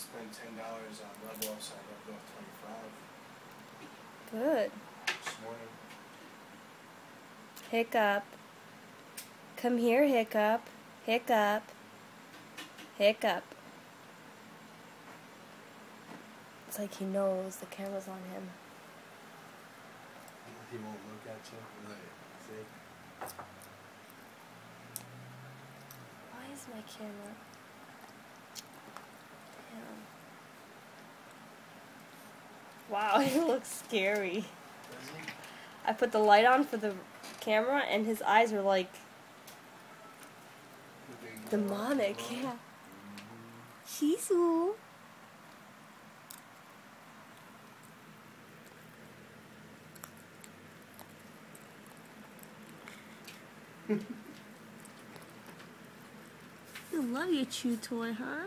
spend $10 on level up, so I got to go 25 Good. this morning. Hiccup. Come here, Hiccup. Hiccup. Hiccup. It's like he knows the camera's on him. He won't look at you. Like, see? Why is my camera? Damn. Wow, he looks scary. Does he? I put the light on for the camera and his eyes are like demonic, yeah. Shisu. I love your chew toy, huh?